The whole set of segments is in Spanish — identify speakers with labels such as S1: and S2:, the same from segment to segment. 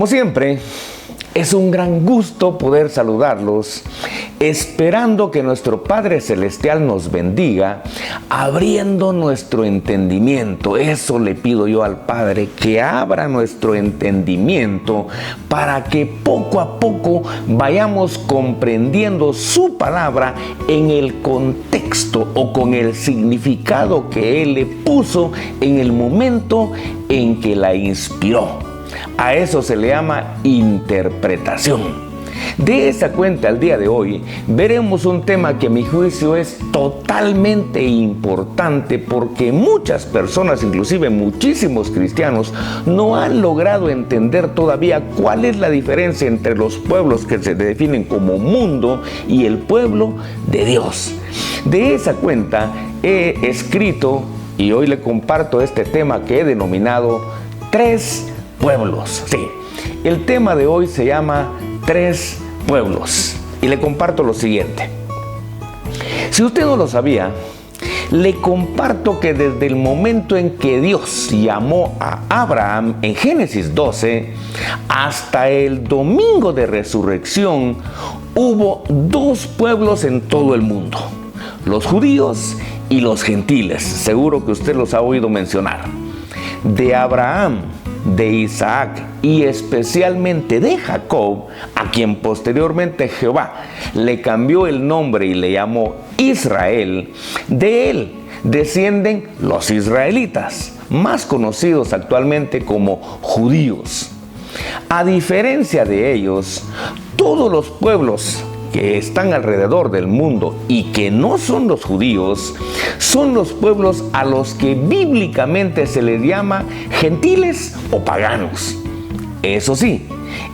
S1: Como siempre, es un gran gusto poder saludarlos, esperando que nuestro Padre Celestial nos bendiga, abriendo nuestro entendimiento. Eso le pido yo al Padre, que abra nuestro entendimiento para que poco a poco vayamos comprendiendo su palabra en el contexto o con el significado que Él le puso en el momento en que la inspiró. A eso se le llama interpretación. De esa cuenta, el día de hoy, veremos un tema que a mi juicio es totalmente importante porque muchas personas, inclusive muchísimos cristianos, no han logrado entender todavía cuál es la diferencia entre los pueblos que se definen como mundo y el pueblo de Dios. De esa cuenta he escrito y hoy le comparto este tema que he denominado Tres Pueblos. Sí, el tema de hoy se llama Tres Pueblos y le comparto lo siguiente. Si usted no lo sabía, le comparto que desde el momento en que Dios llamó a Abraham en Génesis 12 hasta el domingo de resurrección, hubo dos pueblos en todo el mundo: los judíos y los gentiles. Seguro que usted los ha oído mencionar. De Abraham, de Isaac y especialmente de Jacob, a quien posteriormente Jehová le cambió el nombre y le llamó Israel, de él descienden los israelitas, más conocidos actualmente como judíos. A diferencia de ellos, todos los pueblos que están alrededor del mundo y que no son los judíos, son los pueblos a los que bíblicamente se les llama gentiles o paganos. Eso sí,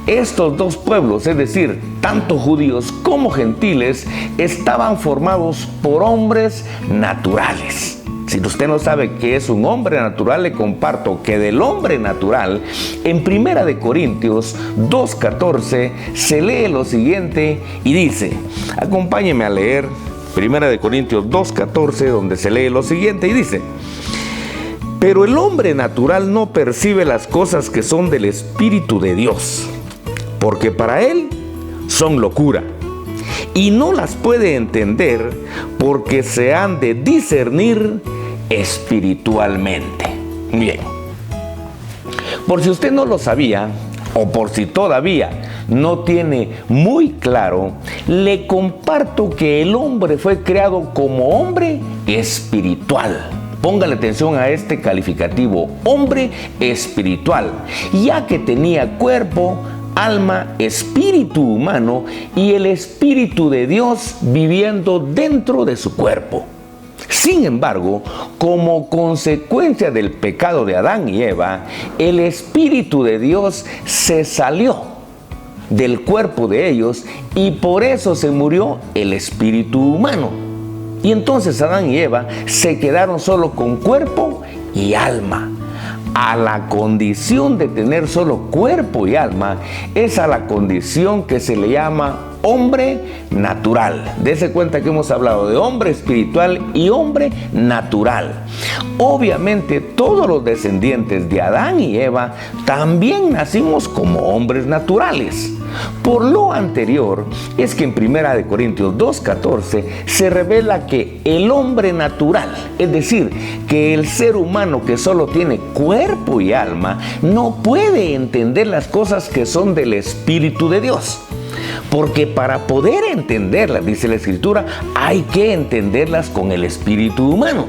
S1: estos dos pueblos, es decir, tanto judíos como gentiles, estaban formados por hombres naturales. Si usted no sabe qué es un hombre natural, le comparto que del hombre natural, en 1 Corintios 2:14, se lee lo siguiente y dice, acompáñeme a leer 1 Corintios 2:14, donde se lee lo siguiente y dice: pero el hombre natural no percibe las cosas que son del Espíritu de Dios, porque para él son locura, y no las puede entender porque se han de discernir espiritualmente. Bien, por si usted no lo sabía, o por si todavía no tiene muy claro, le comparto que el hombre fue creado como hombre espiritual. Póngale atención a este calificativo, hombre espiritual, ya que tenía cuerpo, alma, espíritu humano y el Espíritu de Dios viviendo dentro de su cuerpo. Sin embargo, como consecuencia del pecado de Adán y Eva, el Espíritu de Dios se salió del cuerpo de ellos y por eso se murió el espíritu humano. Y entonces Adán y Eva se quedaron solo con cuerpo y alma. A la condición de tener solo cuerpo y alma es a la condición que se le llama hombre natural. Dese cuenta que hemos hablado de hombre espiritual y hombre natural. Obviamente todos los descendientes de Adán y Eva también nacimos como hombres naturales. Por lo anterior, es que en 1 Corintios 2:14 se revela que el hombre natural, es decir, que el ser humano que solo tiene cuerpo y alma, no puede entender las cosas que son del Espíritu de Dios. Porque para poder entenderlas, dice la Escritura, hay que entenderlas con el espíritu humano.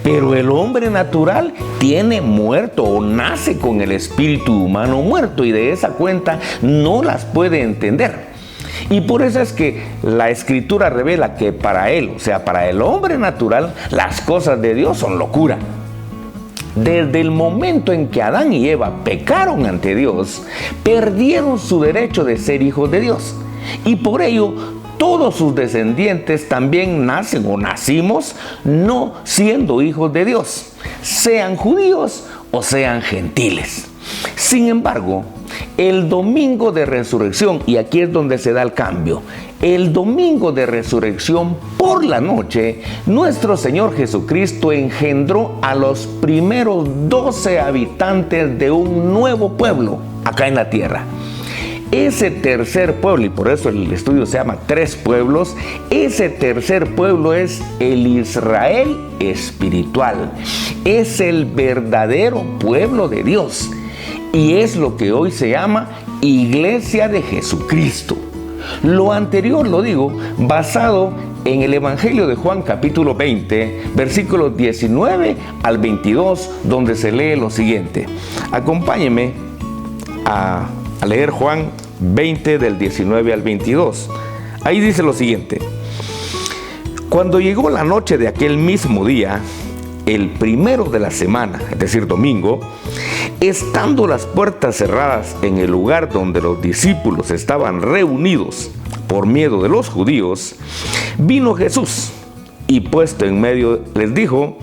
S1: Pero el hombre natural tiene muerto o nace con el espíritu humano muerto y de esa cuenta no las puede entender. Y por eso es que la Escritura revela que para él, o sea, para el hombre natural, las cosas de Dios son locura. Desde el momento en que Adán y Eva pecaron ante Dios, perdieron su derecho de ser hijos de Dios. Y por ello, todos sus descendientes también nacen o nacimos no siendo hijos de Dios, sean judíos o sean gentiles. Sin embargo, el domingo de resurrección, y aquí es donde se da el cambio, El domingo de resurrección por la noche, nuestro Señor Jesucristo engendró a los primeros 12 habitantes de un nuevo pueblo acá en la tierra. Ese tercer pueblo, y por eso el estudio se llama Tres Pueblos, ese tercer pueblo es el Israel espiritual. Es el verdadero pueblo de Dios. Y es lo que hoy se llama Iglesia de Jesucristo. Lo anterior lo digo basado en el Evangelio de Juan capítulo 20, versículos 19 al 22, donde se lee lo siguiente. Acompáñenme a leer Juan 20 del 19 al 22. Ahí dice lo siguiente. Cuando llegó la noche de aquel mismo día, el primero de la semana, es decir, domingo, estando las puertas cerradas en el lugar donde los discípulos estaban reunidos por miedo de los judíos, vino Jesús y puesto en medio les dijo: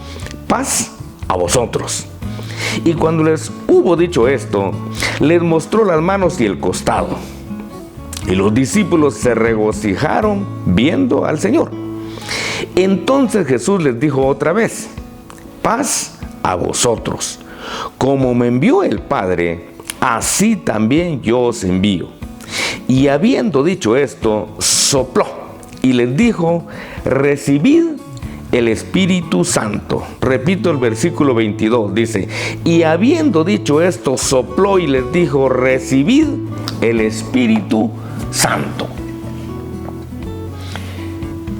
S1: paz a vosotros. Y cuando les hubo dicho esto, les mostró las manos y el costado. Y los discípulos se regocijaron viendo al Señor. Entonces Jesús les dijo otra vez: paz a vosotros. Como me envió el Padre, así también yo os envío. Y habiendo dicho esto, sopló y les dijo: recibid el Espíritu Santo. Repito el versículo 22, dice: y habiendo dicho esto, sopló y les dijo: recibid el Espíritu Santo.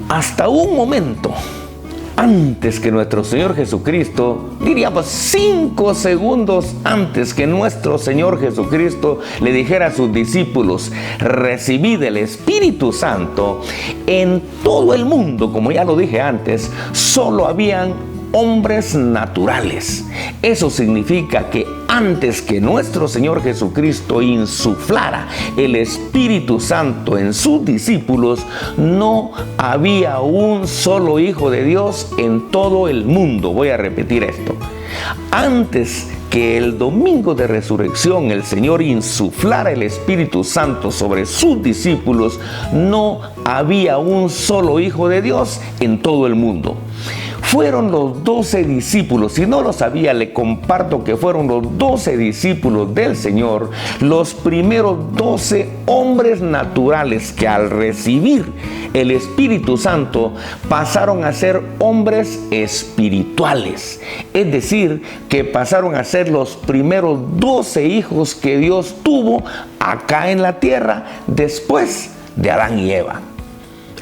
S1: Hasta un momento antes que nuestro Señor Jesucristo, diríamos 5 segundos antes que nuestro Señor Jesucristo le dijera a sus discípulos: recibid el Espíritu Santo, en todo el mundo, como ya lo dije antes, solo habían hombres naturales. Eso significa que antes que nuestro Señor Jesucristo insuflara el Espíritu Santo en sus discípulos, no había un solo hijo de Dios en todo el mundo. Voy a repetir esto. Antes que el domingo de resurrección el Señor insuflara el Espíritu Santo sobre sus discípulos, no había un solo hijo de Dios en todo el mundo. Fueron los 12 discípulos, si no lo sabía, le comparto que fueron los 12 discípulos del Señor, los primeros 12 hombres naturales que al recibir el Espíritu Santo pasaron a ser hombres espirituales. Es decir, que pasaron a ser los primeros 12 hijos que Dios tuvo acá en la tierra después de Adán y Eva.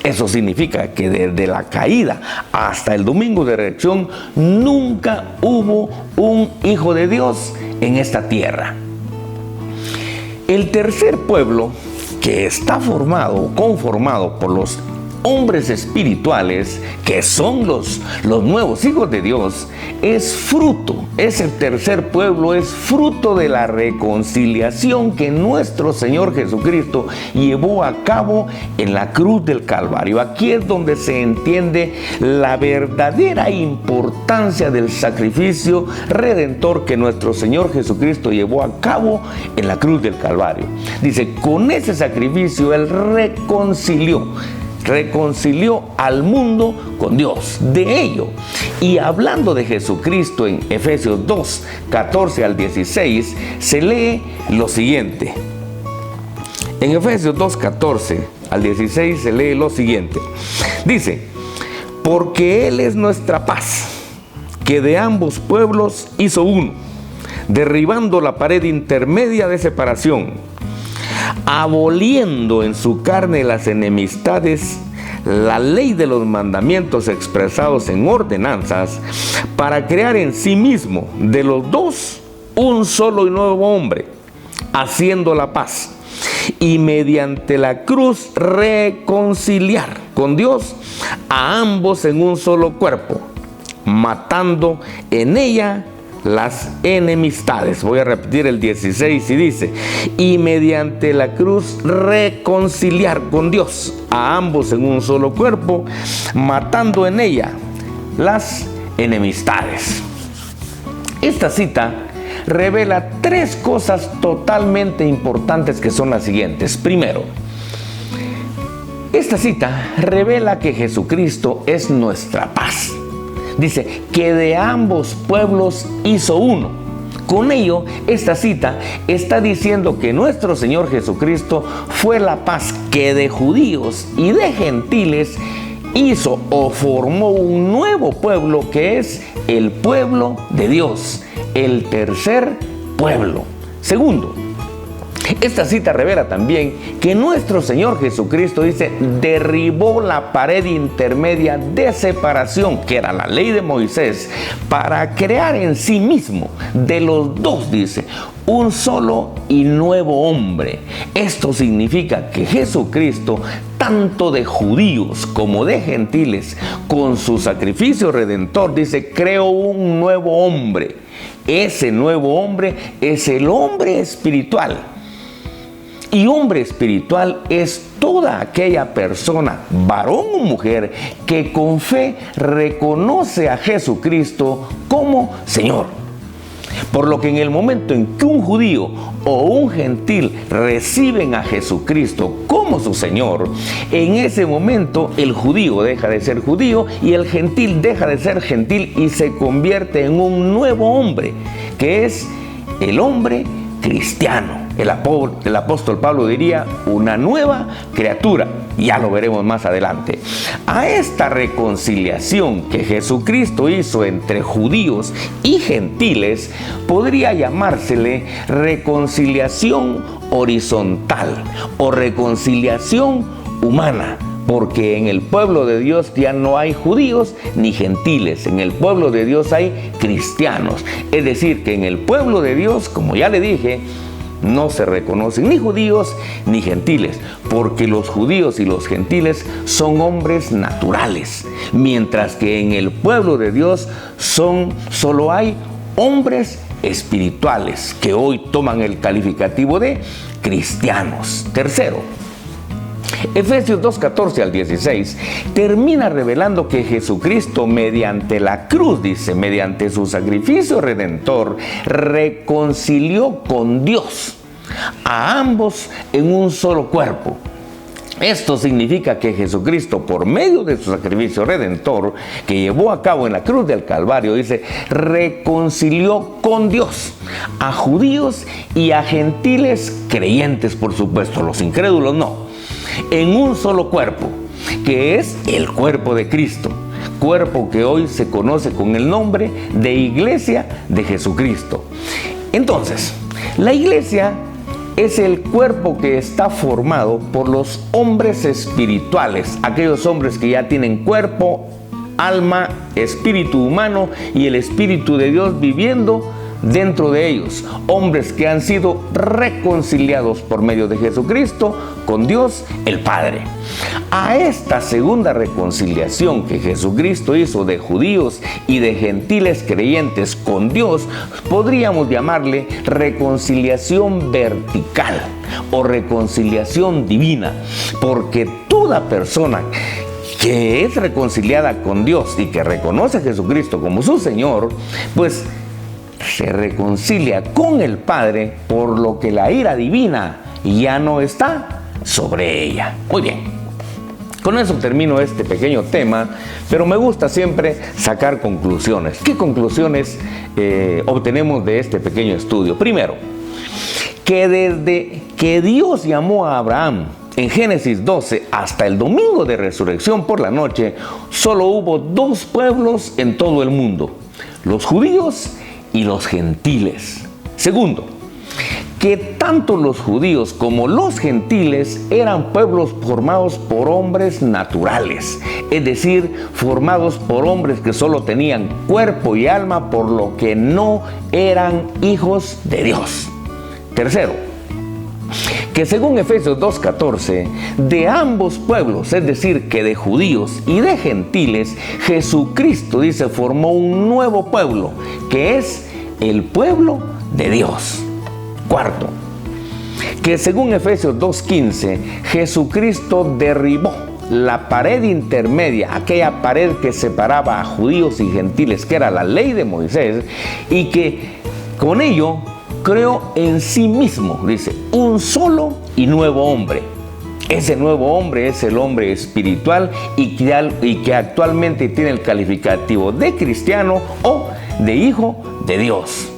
S1: Eso significa que desde la caída hasta el domingo de resurrección nunca hubo un hijo de Dios en esta tierra. El tercer pueblo, que está conformado por los hombres espirituales, que son los nuevos hijos de Dios, ese tercer pueblo es fruto de la reconciliación que nuestro Señor Jesucristo llevó a cabo en la cruz del Calvario. Aquí es donde se entiende la verdadera importancia del sacrificio redentor que nuestro Señor Jesucristo llevó a cabo en la cruz del Calvario. Dice, con ese sacrificio Él reconcilió al mundo con Dios. De ello, y hablando de Jesucristo en Efesios 2, 14 al 16, se lee lo siguiente. En Efesios 2, 14 al 16 se lee lo siguiente. Dice: porque Él es nuestra paz, que de ambos pueblos hizo uno, derribando la pared intermedia de separación, aboliendo en su carne las enemistades, la ley de los mandamientos expresados en ordenanzas, para crear en sí mismo de los dos un solo y nuevo hombre, haciendo la paz, y mediante la cruz reconciliar con Dios a ambos en un solo cuerpo, matando en ella las enemistades. Voy a repetir el 16 y dice: y mediante la cruz reconciliar con Dios a ambos en un solo cuerpo, matando en ella las enemistades. Esta cita revela 3 cosas totalmente importantes, que son las siguientes. Primero, Esta cita revela que Jesucristo es nuestra paz. Dice que de ambos pueblos hizo uno. Con ello, esta cita está diciendo que nuestro Señor Jesucristo fue la paz que de judíos y de gentiles hizo o formó un nuevo pueblo, que es el pueblo de Dios, el tercer pueblo. Segundo, esta cita revela también que nuestro Señor Jesucristo, dice, derribó la pared intermedia de separación, que era la ley de Moisés, para crear en sí mismo de los dos, dice, un solo y nuevo hombre. Esto significa que Jesucristo, tanto de judíos como de gentiles, con su sacrificio redentor, dice, creó un nuevo hombre. Ese nuevo hombre es el hombre espiritual. Y hombre espiritual es toda aquella persona, varón o mujer, que con fe reconoce a Jesucristo como Señor. Por lo que en el momento en que un judío o un gentil reciben a Jesucristo como su Señor, en ese momento el judío deja de ser judío y el gentil deja de ser gentil y se convierte en un nuevo hombre, que es el hombre cristiano. El apóstol Pablo diría una nueva criatura. Ya lo veremos más adelante. A esta reconciliación que Jesucristo hizo entre judíos y gentiles podría llamársele reconciliación horizontal o reconciliación humana. Porque en el pueblo de Dios ya no hay judíos ni gentiles. En el pueblo de Dios hay cristianos. Es decir, que en el pueblo de Dios, como ya le dije, no se reconocen ni judíos ni gentiles, porque los judíos y los gentiles son hombres naturales, mientras que en el pueblo de Dios solo hay hombres espirituales, que hoy toman el calificativo de cristianos. Tercero, Efesios 2:14 al 16 termina revelando que Jesucristo, mediante la cruz, dice, mediante su sacrificio redentor, reconcilió con Dios a ambos en un solo cuerpo. Esto significa que Jesucristo, por medio de su sacrificio redentor que llevó a cabo en la cruz del Calvario, dice, reconcilió con Dios a judíos y a gentiles creyentes, por supuesto, los incrédulos no, en un solo cuerpo, que es el cuerpo de Cristo, cuerpo que hoy se conoce con el nombre de Iglesia de Jesucristo. Entonces, la iglesia es el cuerpo que está formado por los hombres espirituales, aquellos hombres que ya tienen cuerpo, alma, espíritu humano y el Espíritu de Dios viviendo dentro de ellos, hombres que han sido reconciliados por medio de Jesucristo con Dios el Padre. A esta segunda reconciliación que Jesucristo hizo de judíos y de gentiles creyentes con Dios, podríamos llamarle reconciliación vertical o reconciliación divina, porque toda persona que es reconciliada con Dios y que reconoce a Jesucristo como su Señor, pues se reconcilia con el Padre, por lo que la ira divina ya no está sobre ella. Muy bien, con eso termino este pequeño tema, pero me gusta siempre sacar conclusiones. ¿Qué conclusiones obtenemos de este pequeño estudio? Primero, que desde que Dios llamó a Abraham en Génesis 12 hasta el domingo de resurrección por la noche, solo hubo dos pueblos en todo el mundo: los judíos y los gentiles. Segundo, que tanto los judíos como los gentiles eran pueblos formados por hombres naturales, es decir, formados por hombres que solo tenían cuerpo y alma, por lo que no eran hijos de Dios. Tercero, que según Efesios 2:14, de ambos pueblos, es decir, que de judíos y de gentiles, Jesucristo, dice, formó un nuevo pueblo, que es el pueblo de Dios. Cuarto, que según Efesios 2:15, Jesucristo derribó la pared intermedia, aquella pared que separaba a judíos y gentiles, que era la ley de Moisés, y que con ello creó en sí mismo, dice, un solo y nuevo hombre. Ese nuevo hombre es el hombre espiritual y que actualmente tiene el calificativo de cristiano o de hijo de Dios.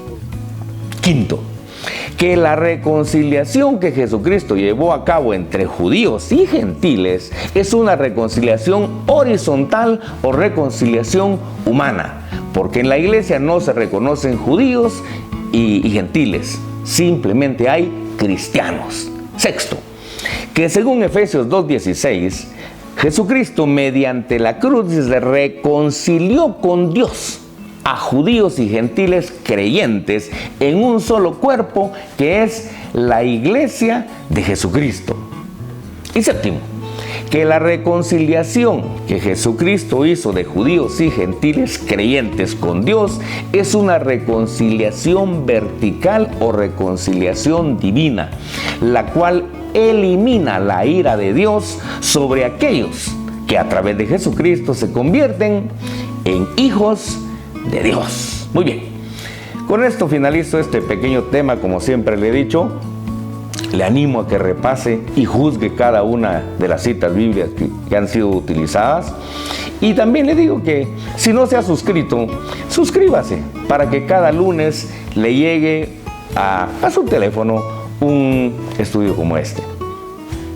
S1: Quinto, que la reconciliación que Jesucristo llevó a cabo entre judíos y gentiles es una reconciliación horizontal o reconciliación humana, porque en la iglesia no se reconocen judíos y gentiles, simplemente hay cristianos. Sexto, que según Efesios 2:16, Jesucristo mediante la cruz se reconcilió con Dios a judíos y gentiles creyentes en un solo cuerpo, que es la iglesia de Jesucristo. Y séptimo, que la reconciliación que Jesucristo hizo de judíos y gentiles creyentes con Dios es una reconciliación vertical o reconciliación divina, la cual elimina la ira de Dios sobre aquellos que a través de Jesucristo se convierten en hijos de Dios. Muy bien, con esto finalizo este pequeño tema. Como siempre le he dicho, le animo a que repase y juzgue cada una de las citas bíblicas que han sido utilizadas. Y también le digo que si no se ha suscrito, suscríbase para que cada lunes le llegue a su teléfono un estudio como este.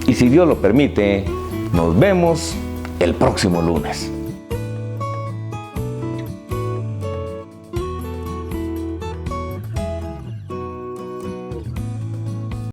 S1: Y si Dios lo permite, nos vemos el próximo lunes.